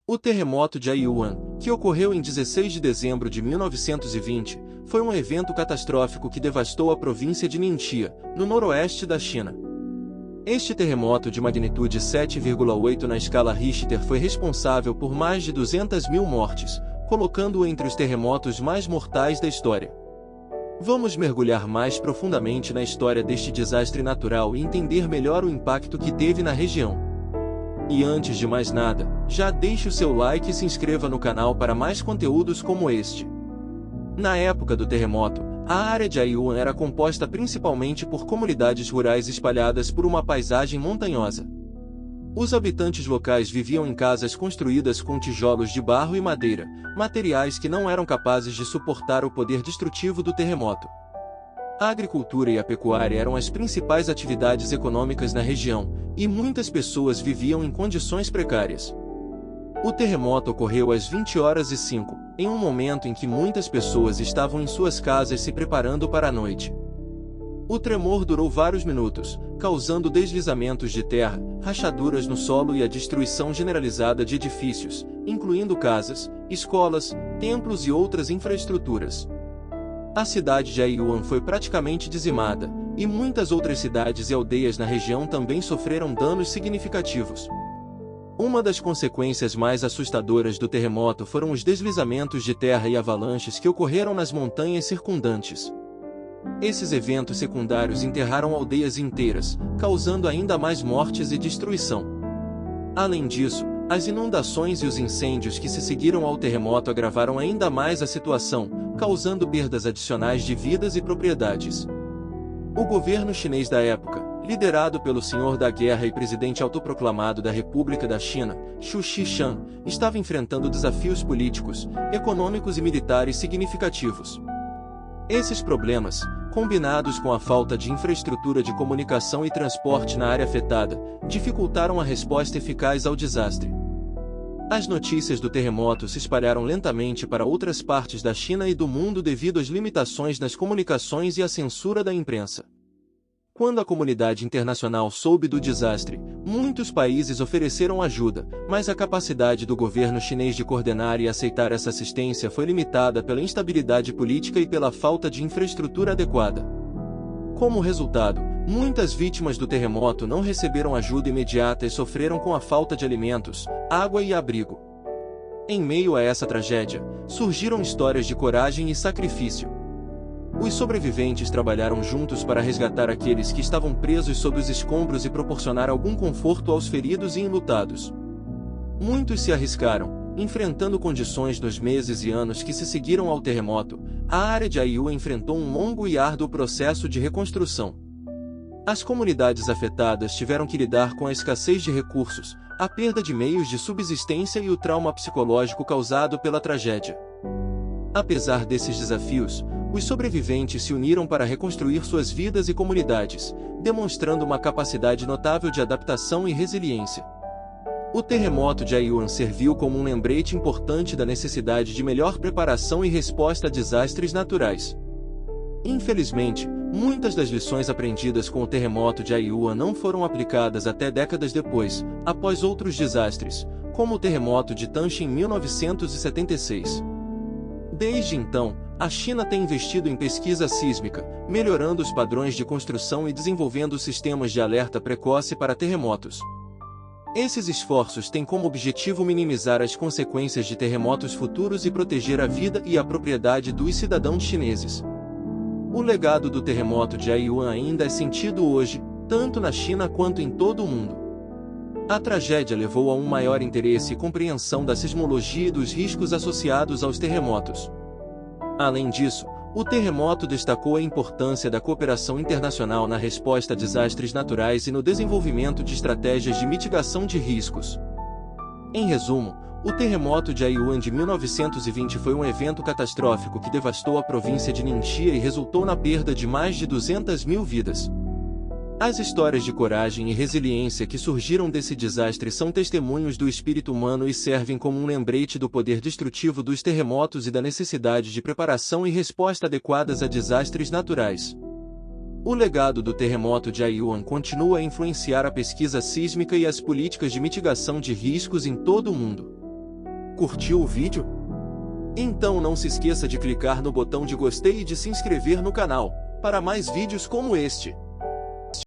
O terremoto de Aiyuan, que ocorreu em 16 de dezembro de 1920, foi um evento catastrófico que devastou a província de Ningxia, no noroeste da China. Este terremoto de magnitude 7,8 na escala Richter foi responsável por mais de 200.000 mortes, colocando-o entre os terremotos mais mortais da história. Vamos mergulhar mais profundamente na história deste desastre natural e entender melhor o impacto que teve na região. E antes de mais nada, já deixe o seu like e se inscreva no canal para mais conteúdos como este. Na época do terremoto, a área de Aiyuan era composta principalmente por comunidades rurais espalhadas por uma paisagem montanhosa. Os habitantes locais viviam em casas construídas com tijolos de barro e madeira, materiais que não eram capazes de suportar o poder destrutivo do terremoto. A agricultura e a pecuária eram as principais atividades econômicas na região, e muitas pessoas viviam em condições precárias. O terremoto ocorreu às 20h05, em um momento em que muitas pessoas estavam em suas casas se preparando para a noite. O tremor durou vários minutos, causando deslizamentos de terra, rachaduras no solo e a destruição generalizada de edifícios, incluindo casas, escolas, templos e outras infraestruturas. A cidade de Aiyuan foi praticamente dizimada, e muitas outras cidades e aldeias na região também sofreram danos significativos. Uma das consequências mais assustadoras do terremoto foram os deslizamentos de terra e avalanches que ocorreram nas montanhas circundantes. Esses eventos secundários enterraram aldeias inteiras, causando ainda mais mortes e destruição. Além disso, as inundações e os incêndios que se seguiram ao terremoto agravaram ainda mais a situação, causando perdas adicionais de vidas e propriedades. O governo chinês da época, liderado pelo Senhor da Guerra e presidente autoproclamado da República da China, Xu Zhishan, estava enfrentando desafios políticos, econômicos e militares significativos. Esses problemas, combinados com a falta de infraestrutura de comunicação e transporte na área afetada, dificultaram a resposta eficaz ao desastre. As notícias do terremoto se espalharam lentamente para outras partes da China e do mundo devido às limitações nas comunicações e à censura da imprensa. Quando a comunidade internacional soube do desastre, muitos países ofereceram ajuda, mas a capacidade do governo chinês de coordenar e aceitar essa assistência foi limitada pela instabilidade política e pela falta de infraestrutura adequada. Como resultado, muitas vítimas do terremoto não receberam ajuda imediata e sofreram com a falta de alimentos, água e abrigo. Em meio a essa tragédia, surgiram histórias de coragem e sacrifício. Os sobreviventes trabalharam juntos para resgatar aqueles que estavam presos sob os escombros e proporcionar algum conforto aos feridos e enlutados. Muitos se arriscaram, enfrentando condições nos meses e anos que se seguiram ao terremoto. A área de Aiyuan enfrentou um longo e árduo processo de reconstrução. As comunidades afetadas tiveram que lidar com a escassez de recursos, a perda de meios de subsistência e o trauma psicológico causado pela tragédia. Apesar desses desafios, os sobreviventes se uniram para reconstruir suas vidas e comunidades, demonstrando uma capacidade notável de adaptação e resiliência. O terremoto de Aiyuan serviu como um lembrete importante da necessidade de melhor preparação e resposta a desastres naturais. Infelizmente, muitas das lições aprendidas com o terremoto de Aiyuan não foram aplicadas até décadas depois, após outros desastres, como o terremoto de Tangshan em 1976. Desde então, a China tem investido em pesquisa sísmica, melhorando os padrões de construção e desenvolvendo sistemas de alerta precoce para terremotos. Esses esforços têm como objetivo minimizar as consequências de terremotos futuros e proteger a vida e a propriedade dos cidadãos chineses. O legado do terremoto de Aiyuan ainda é sentido hoje, tanto na China quanto em todo o mundo. A tragédia levou a um maior interesse e compreensão da sismologia e dos riscos associados aos terremotos. Além disso, o terremoto destacou a importância da cooperação internacional na resposta a desastres naturais e no desenvolvimento de estratégias de mitigação de riscos. Em resumo, o terremoto de Aiyuan de 1920 foi um evento catastrófico que devastou a província de Ningxia e resultou na perda de mais de 200.000 vidas. As histórias de coragem e resiliência que surgiram desse desastre são testemunhos do espírito humano e servem como um lembrete do poder destrutivo dos terremotos e da necessidade de preparação e resposta adequadas a desastres naturais. O legado do terremoto de Aiyuan continua a influenciar a pesquisa sísmica e as políticas de mitigação de riscos em todo o mundo. Curtiu o vídeo? Então não se esqueça de clicar no botão de gostei e de se inscrever no canal, para mais vídeos como este.